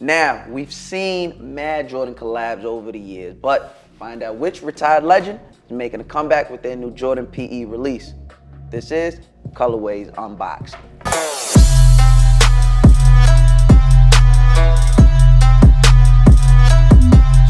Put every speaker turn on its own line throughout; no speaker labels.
Now, we've seen mad Jordan collabs over the years, but find out which retired legend is making a comeback with their new Jordan PE release. This is Colorways Unboxed.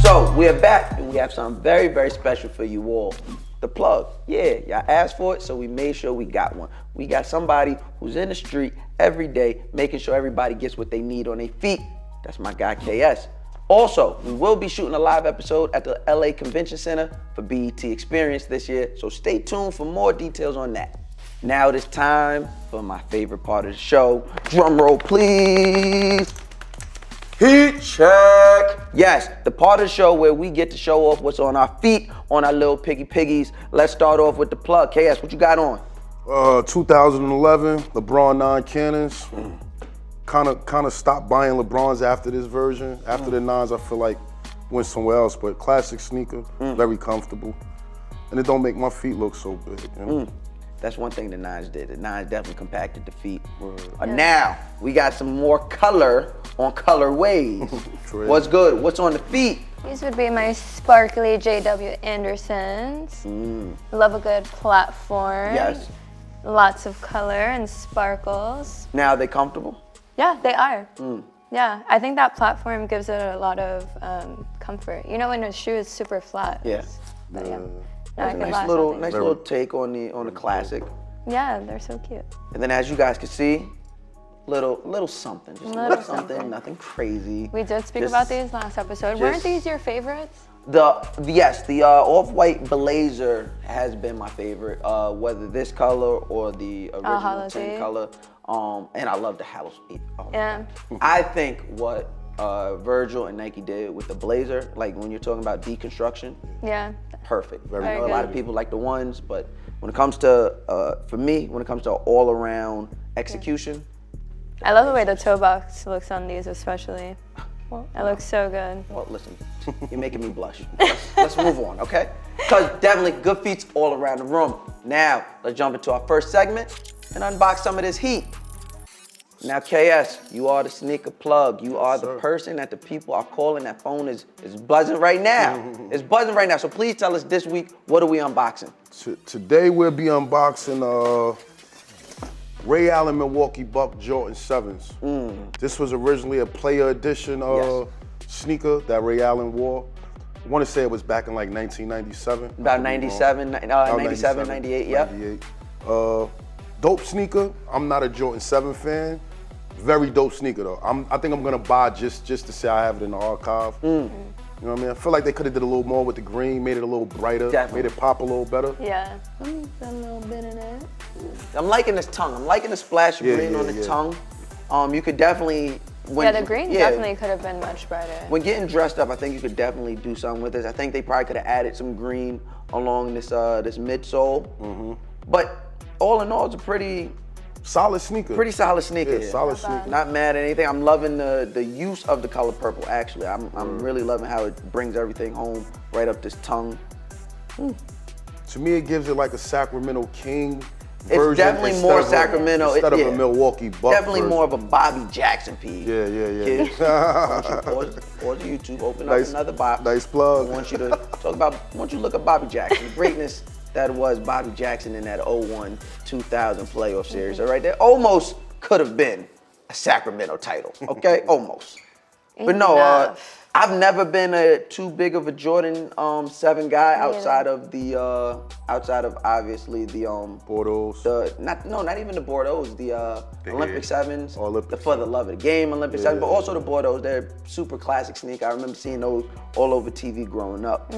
So, we're back and we have something very, very special for you all. The plug. Yeah, y'all asked for it, so we made sure we got one. We got somebody who's in the street every day, making sure everybody gets what they need on their feet. That's my guy, KS. Also, we will be shooting a live episode at the LA Convention Center for BET Experience this year, so stay tuned for more details on that. Now it is time for my favorite part of the show. Drum roll, please. Heat check. Yes, the part of the show where we get to show off what's on our feet, on our little piggies. Let's start off with the plug. KS, what you got on?
2011, LeBron 9 Cannons. Kind of stopped buying LeBrons after this version. After the 9s, I feel like went somewhere else, but classic sneaker, very comfortable. And it don't make my feet look so big. You know?
That's one thing the 9s did. The 9s definitely compacted the feet. Now, we got some more color on Colorways. What's good? What's on the feet?
These would be my sparkly JW Andersons. Love a good platform.
Yes.
Lots of color and sparkles.
Now, are they comfortable?
Yeah, they are. Yeah, I think that platform gives it a lot of comfort. You know when a shoe is super flat.
Yeah.
But yeah.
That's a nice little take on the classic.
Yeah, they're so cute. And
then as you guys can see, little something, just a little something, nothing crazy.
We did speak about these last episode. Weren't these your favorites?
The off-white blazer has been my favorite, whether this color or the original 10 color. And I love the house.
Yeah.
I think what Virgil and Nike did with the blazer, like when you're talking about deconstruction, perfect. I know a lot of people like the ones, but when it comes to, for me, when it comes to all-around execution.
I love the way the toe box looks on these especially. It looks so good.
Well, listen, you're making me blush. Let's move on, okay? Because definitely good feats all around the room. Now, let's jump into our first segment and unbox some of this heat. Now, KS, you are the sneaker plug. You are the person that the people are calling. That phone is buzzing right now. It's buzzing right now. So please tell us this week, what are we unboxing?
Today we'll be unboxing Ray Allen Milwaukee Buck Jordan 7s. This was originally a player edition sneaker that Ray Allen wore. I want to say it was back in like 1997.
About 97, 98, yep.
98. Dope sneaker. I'm not a Jordan 7 fan. Very dope sneaker though. I think I'm gonna buy just to say I have it in the archive. You know what I mean? I feel like they could have did a little more with the green, made it a little brighter, made it pop a little better.
Yeah, a little bit in it.
I'm liking this tongue. I'm liking the splash of green on the tongue. You could definitely,
the green definitely could have been much brighter.
When getting dressed up, I think you could definitely do something with this. I think they probably could have added some green along this this midsole. But all in all, it's a pretty
solid sneaker.
Pretty solid sneaker.
Yeah, solid sneaker.
Not mad at anything. I'm loving the use of the color purple, actually. I'm really loving how it brings everything home right up this tongue.
To me, it gives it like a Sacramento King version.
It's definitely more Sacramento.
Instead of a Milwaukee Buck
Definitely
version.
more of a Bobby Jackson piece.
Yeah.
Pause YouTube, open up another box.
Nice plug.
I want you to look at Bobby Jackson, the greatness that was Bobby Jackson in that 01-2000 playoff series. So right there, almost could have been a Sacramento title, okay? Almost. But no, I've never been too big of a Jordan 7 guy outside of obviously the
Bordeaux.
Not even the Bordeaux, the Olympic 7s.
Olympic
For the love of the game, Olympic 7s, but also the Bordeaux. They're super classic sneaker. I remember seeing those all over TV growing up.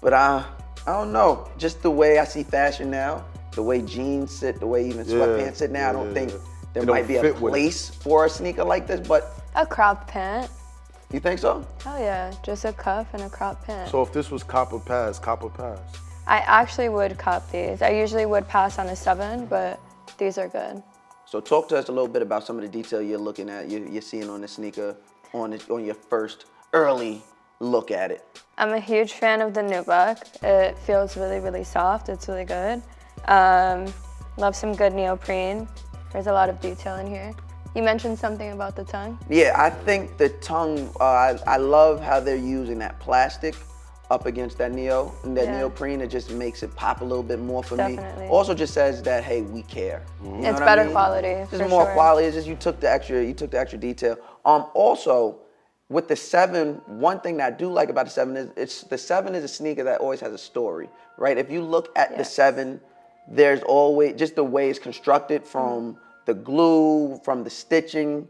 But I don't know, just the way I see fashion now, the way jeans sit, the way even sweatpants sit now, I don't think there might be a place for a sneaker like this, but.
A crop pant.
You think so?
Oh yeah, just a cuff and a crop pant.
So if this was copper pass.
I actually would cop these. I usually would pass on a 7, but these are good.
So talk to us a little bit about some of the detail you're looking at, you're seeing on the sneaker, on your first early look at it.
I'm a huge fan of the nubuck. It feels really, really soft. It's really good. Love some good neoprene. There's a lot of detail in here. You mentioned something about the tongue.
Yeah, I think the tongue, I love how they're using that plastic up against that neoprene. It just makes it pop a little bit more for
Definitely.
me. Also just says that, hey, we care. You know
It's
what
better
I mean?
quality,
Just
for
more
sure.
quality. It's just you took the extra detail. Also, with the 7, one thing that I do like about the 7 is the 7 is a sneaker that always has a story, right? If you look at the 7, there's always just the way it's constructed from the glue, from the stitching.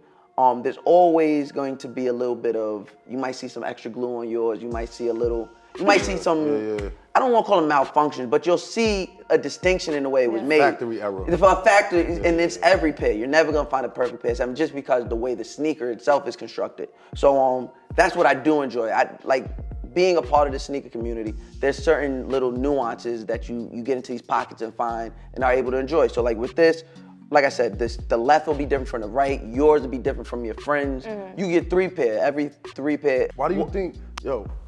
There's always going to be a little bit of, you might see some extra glue on yours. You might see some, I don't want to call them malfunctions, but you'll see a distinction in the way it was made.
Factory error.
It's a factory, and it's every pair. You're never gonna find a perfect pair. Just because the way the sneaker itself is constructed. So that's what I do enjoy. I like being a part of the sneaker community. There's certain little nuances that you get into these pockets and find and are able to enjoy. So like with this, like I said, the left will be different from the right. Yours will be different from your friends. You get 3 pair, every 3 pair.
Why do you think,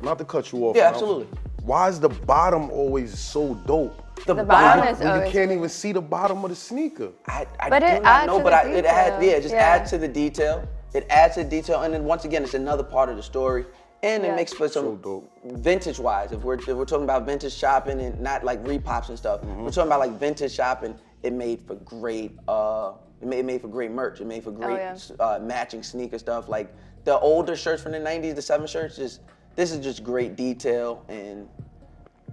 not to cut you off.
Yeah,
now,
absolutely.
Why is the bottom always so dope?
The bottom is
When you
always
can't even see the bottom of the sneaker.
I
But
do
it
not
adds
know,
to
but
the
it adds,
detail.
it just adds to the detail. It adds to the detail, and then once again, it's another part of the story, and it makes for some
So dope.
vintage-wise. If we're talking about vintage shopping and not like repops and stuff, we're talking about like vintage shopping. It made for great. It made for great merch. It made for great matching sneaker stuff. Like the older shirts from the '90s, the 7 shirts. This is just great detail, and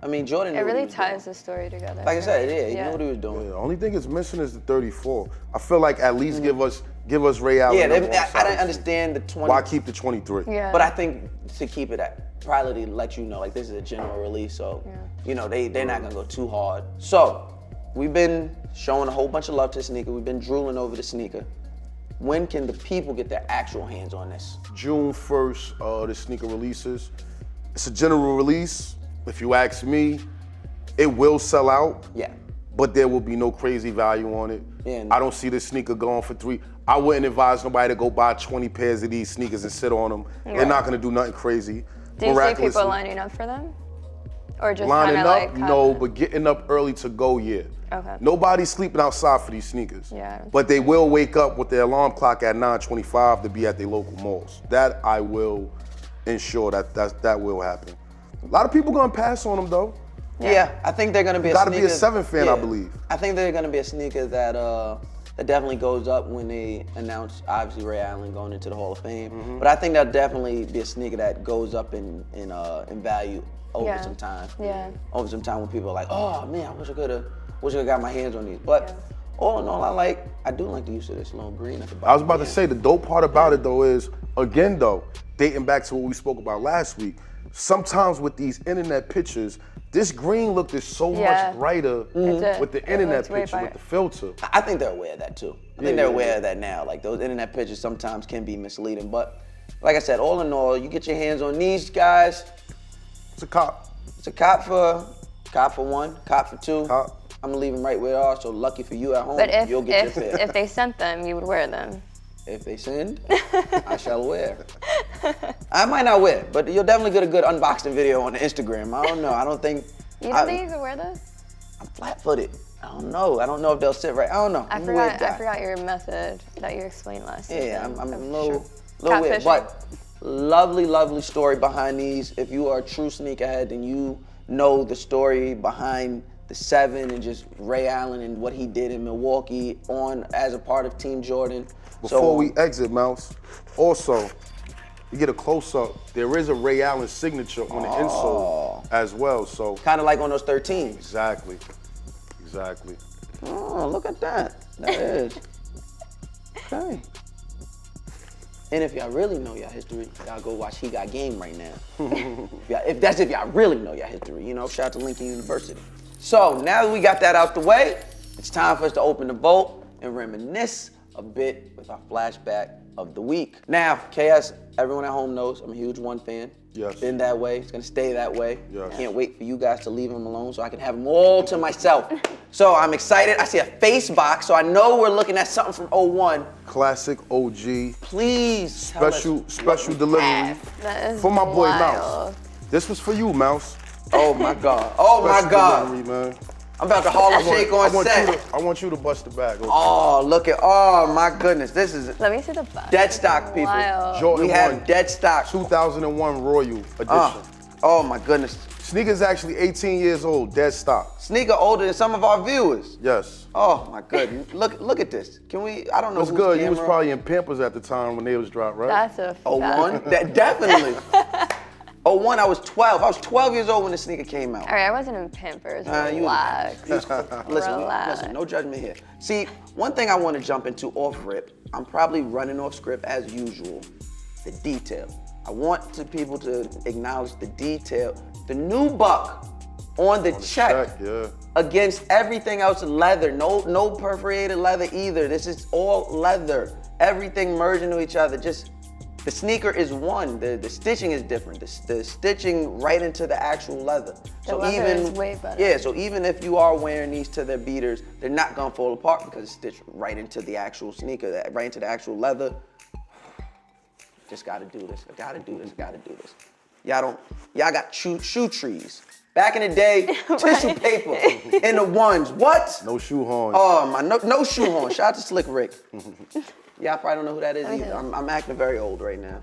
I mean Jordan.
It
knew what he
really
was
ties
doing.
the story together.
Like I said, he
Yeah.
knew what he was doing.
The only thing it's missing is the 34. I feel like at least give us Ray Allen.
Yeah,
number on
I
side.
didn't understand the 20.
Why keep the 23?
Yeah.
But I think to keep it at, probably to let you know, like this is a general release, so they're not gonna go too hard. So we've been showing a whole bunch of love to the sneaker. We've been drooling over the sneaker. When can the people get their actual hands on this?
June 1st, the sneaker releases. It's a general release. If you ask me, it will sell out.
Yeah.
But there will be no crazy value on it.
Yeah.
I don't see this sneaker going for 3. I wouldn't advise nobody to go buy 20 pairs of these sneakers and sit on them. They're not gonna do nothing crazy.
Do you see people lining up for them? Or just
Lining
kind of
up,
like
no, but getting up early to go, yeah.
Okay.
Nobody's sleeping outside for these sneakers.
Yeah.
But they will wake up with their alarm clock at 9:25 to be at their local malls. That I will ensure that will happen. A lot of people gonna pass on them though.
Yeah, I think they're gonna be
Gotta be a 7 fan, I believe.
I think they're gonna be a sneaker that definitely goes up when they announce obviously Ray Allen going into the Hall of Fame. But I think that'll definitely be a sneaker that goes up in value over some time.
Yeah.
Over some time when people are like, oh man, I wish I could've got my hands on these. But all in all, I do like the use of this little green at the bottom.
I was about to say the dope part about it though is, again though, dating back to what we spoke about last week, sometimes with these internet pictures, this green looked so much brighter with the internet picture, with the filter.
I think they're aware of that too. I think they're aware of that now. Like those internet pictures sometimes can be misleading. But like I said, all in all, you get your hands on these guys.
It's a cop.
It's a cop for 1, cop for 2.
Cop.
I'm gonna leave them right where they are. So lucky for you at home,
But
you'll get your pair.
if they sent them, you would wear them.
If they send, I shall wear. I might not wear, but you'll definitely get a good unboxing video on the Instagram. I don't know. I don't think.
You don't think you could wear this?
I'm flat-footed. I don't know. I don't know if they'll sit right. I don't know.
I forgot your method that you explained last season.
Yeah, I'm a little
Catfishing.
weird, but lovely story behind these. If you are a true sneakerhead and you know the story behind the 7 and just Ray Allen and what he did in Milwaukee as a part of Team Jordan.
Before we exit, Mouse, also, you get a close-up, there is a Ray Allen signature on the insole as well, so.
Kind of like on those 13s.
Exactly.
Oh, look at that. That is. Okay. And if y'all really know y'all history, y'all go watch He Got Game right now. if y'all really know y'all history, shout out to Lincoln University. So now that we got that out the way, it's time for us to open the vault and reminisce a bit with our flashback of the week. Now, KS, everyone at home knows I'm a huge One fan.
Yes.
Been that way. It's gonna stay that way.
Yes.
Can't wait for you guys to leave them alone so I can have them all to myself. So I'm excited. I see a face box, so I know we're looking at something from 01.
Classic OG.
Please tell us
Special delivery
That is
for my boy
wild.
Mouse. This was for you, Mouse.
Oh my God. Oh my
Special
God.
delivery, man.
I'm about to Harlem Shake on set.
I want you to bust the bag.
Oh, look at, oh my goodness. This is
Let me see the back.
dead stock, people.
Wild.
Jordan
We have
1,
dead stock.
2001 Royal edition.
Oh my goodness.
Sneaker's actually 18 years old, dead stock.
Sneaker older than some of our viewers.
Yes.
Oh my goodness. Look at this. Can we, I don't know
What's
whose
good? You was
camera-
probably in Pampers at the time when they was dropped, right?
That's a
Oh,
fact.
one? That definitely. Oh, one, I was 12. I was 12 years old when the sneaker came out.
All right, I wasn't in Pampers.
You-
Relax.
Listen, no judgment here. See, one thing I want to jump into off rip, I'm probably running off script as usual, the detail. I want people to acknowledge the detail. The new buck on the check
yeah.
against everything else leather. No perforated leather either. This is all leather. Everything merged into each other. Just the sneaker is one. The stitching is different. The stitching right into the actual leather.
The leather is way better.
Yeah, so even if you are wearing these to their beaters, they're not gonna fall apart because it's stitched right into the actual sneaker, right into the actual leather. Just gotta do this. I gotta do this. Gotta do this. Y'all got shoe trees. Back in the day, tissue paper in the ones. What?
No shoe horns.
Oh my, no shoe horn. Shout out to Slick Rick. Y'all probably don't know who that is either. I'm acting very old right now.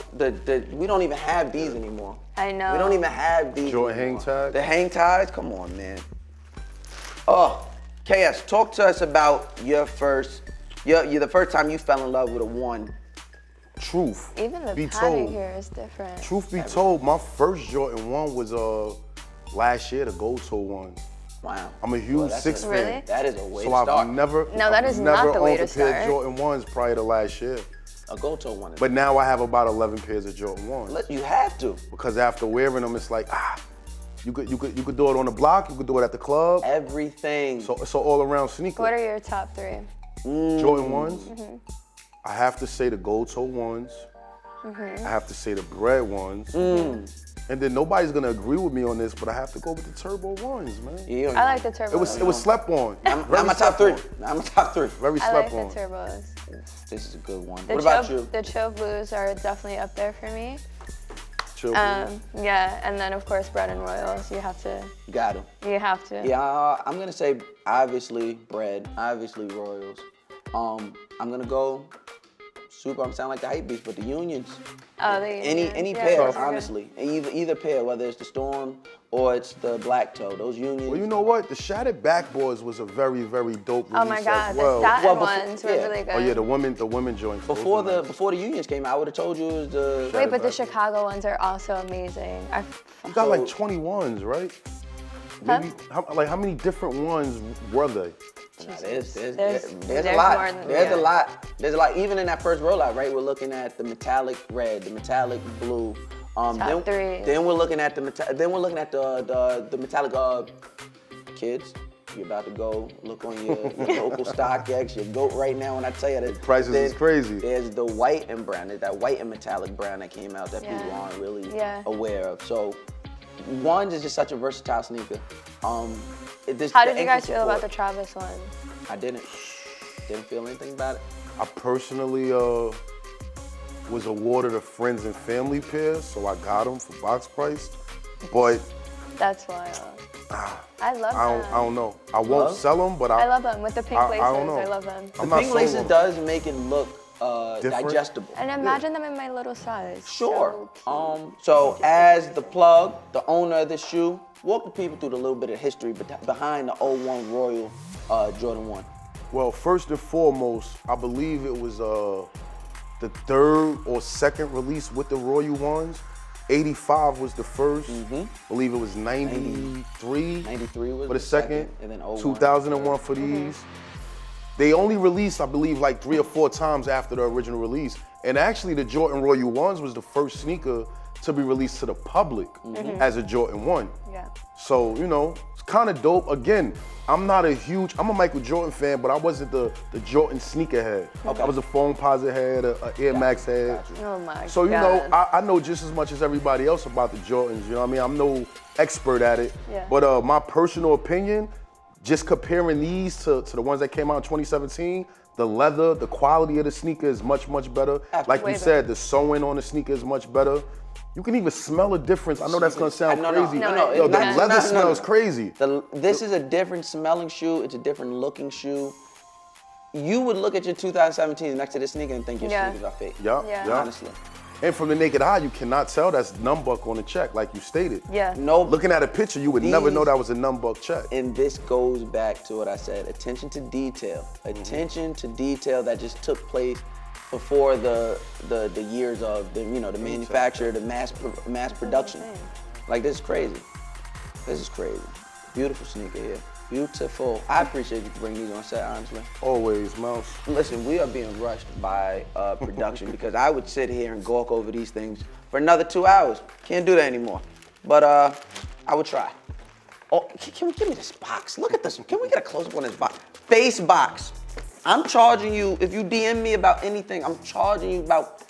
We don't even have these anymore.
I know.
We don't even have these.
Jordan
anymore.
hang tag?
The hang ties? Come on, man. Oh, KS, talk to us about you're the first time you fell in love with a one.
Truth
Even the
be
pattern
told.
here is different.
Truth be told, my first Jordan 1 was last year, the gold toe one.
Wow.
I'm a huge Six fan.
Really?
That is a way
So
to
I've
start.
never
not the way
owned
to
a pair of
start.
Jordan 1s prior to last year.
A gold toe one.
But now I have about 11 pairs of Jordan 1s.
You have to.
Because after wearing them, it's like, you could do it on the block, you could do it at the club.
Everything.
So it's an all around sneaker.
What are your top three?
Jordan 1s. I have to say the gold toe 1s. I have to say the bread ones. And then nobody's gonna agree with me on this, but I have to go with the turbo 1s, man.
Yeah,
I like the turbo.
It was slept on.
I'm my top three. I'm a top three.
Very
I
slept
like the
on.
turbos.
This is a good one.
The
What about you?
The Cho Blues are definitely up there for me.
Chill,
Yeah, and then of course Bread and Royals. You have to.
Got him.
You have to.
Yeah, I'm gonna say obviously bread, obviously Royals. I'm gonna go super. I'm sounding like the hype beast, but the Unions.
Oh, the
Any
Unions.
pair,
Yeah, those are good.
honestly. Either pair, whether it's the Storm or it's the Black Toe. Those Unions.
Well, you know what? The shattered backboards was a very, very dope release
Oh my God,
as well.
the satin
Well, before-
ones were
yeah.
really good.
Oh yeah, the women joints. those
Before
were
the
nice.
before the Unions came out, I would have told you it was the.
Wait, but the Chicago ones are also amazing.
You got like 21s, right? Maybe how many different ones were they?
Nah, there's
There's
a lot.
more than-
There's
yeah.
a lot. There's a lot. Even in that first rollout, right? We're looking at the metallic red, the metallic blue.
Top three.
Then we're looking at the metallic kids. You're about to go look on your local StockX, your GOAT right now, and I tell you that
Prices is crazy.
There's the white and brown. There's that white and metallic brown that came out that
Yeah.
people aren't really
Yeah.
aware of. So, ones is just such a versatile sneaker.
How did you guys feel about the Travis one?
I didn't feel anything about it.
I personally was awarded a friends and family pair, so I got them for box price. But
That's wild. I love them.
I don't know. I won't sell them, but
I love them with the pink laces.
I don't know.
I love them.
I'm
The
not
pink
sold
laces
on them.
does make it look
Different?
digestible.
And imagine them in my little size.
Sure.
So cute.
So as the plug, the owner of the shoe, walk the people through the little bit of history behind the 01 Royal Jordan 1.
Well, first and foremost, I believe it was the third or second release with the Royal ones. 85 was the first. I believe it was 93.
93 was
for the second.
and then 01.
2001 for these. They only released, I believe, like 3 or 4 times after the original release. And actually, the Jordan Royal ones was the first sneaker to be released to the public as a Jordan 1.
Yeah.
So, you know, it's kind of dope. Again, I'm a Michael Jordan fan, but I wasn't the Jordan sneakerhead.
Okay.
I was a Foamposite head, a Air Max head.
Oh my
So, you
God.
know, I know just as much as everybody else about the Jordans, you know what I mean? I'm no expert at it.
Yeah.
But my personal opinion, just comparing these to the ones that came out in 2017, the leather, the quality of the sneaker is much, much better. Like
Way
you said, the sewing on the sneaker is much better. You can even smell a difference. I know that's gonna sound
No,
crazy.
No,
Yo, the
it's
leather
not.
smells crazy.
This is a different smelling shoe. It's a different looking shoe. You would look at your 2017 next to this sneaker and think your
Yeah.
sneakers are fake.
Yeah,
Yeah.
yeah.
Honestly.
And from the naked eye, you cannot tell that's numbuck on the check, like you stated.
Yeah.
No.
Looking at a picture, you would never know that was a numbuck check.
And this goes back to what I said, attention to detail. Attention to detail that just took place before the years of the manufacturer, the mass production. Like, this is crazy. This is crazy. Beautiful sneaker here. Beautiful. I appreciate you bringing these on set, honestly.
Always, Mouse.
Listen, we are being rushed by production because I would sit here and gawk over these things for another 2 hours. Can't do that anymore. But I would try. Oh, can we give me this box? Look at this. Can we get a close-up on this box? Face box. I'm charging you, if you DM me about anything, I'm charging you about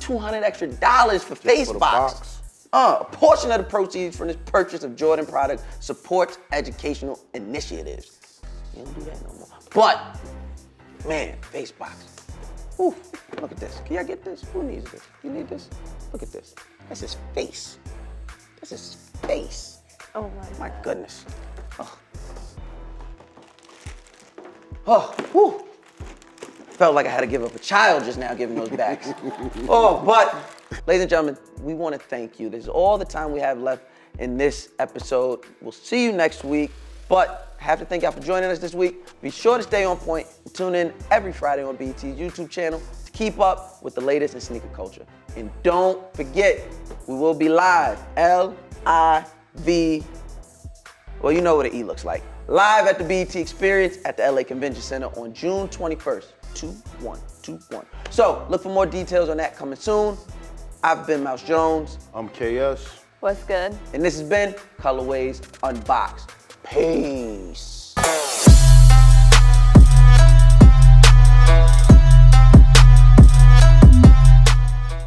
$200 extra for face
for the
box.
box.
A portion of the proceeds from this purchase of Jordan product supports educational initiatives. You don't do that no more. But, man, face box. Ooh, look at this. Can y'all get this? Who needs this? You need this? Look at this. That's his face. That's his face.
Oh
My goodness. Oh, whew. Felt like I had to give up a child just now giving those backs. But, ladies and gentlemen, we want to thank you. This is all the time we have left in this episode. We'll see you next week. But I have to thank y'all for joining us this week. Be sure to stay on point and tune in every Friday on BET's YouTube channel to keep up with the latest in sneaker culture. And don't forget, we will be live, L-I-V, well, you know what an E looks like. Live at the BET Experience at the LA Convention Center on June 21st, 2121. So look for more details on that coming soon. I've been Mouse Jones.
I'm KS.
What's good?
And this has been Colorways Unboxed. Peace.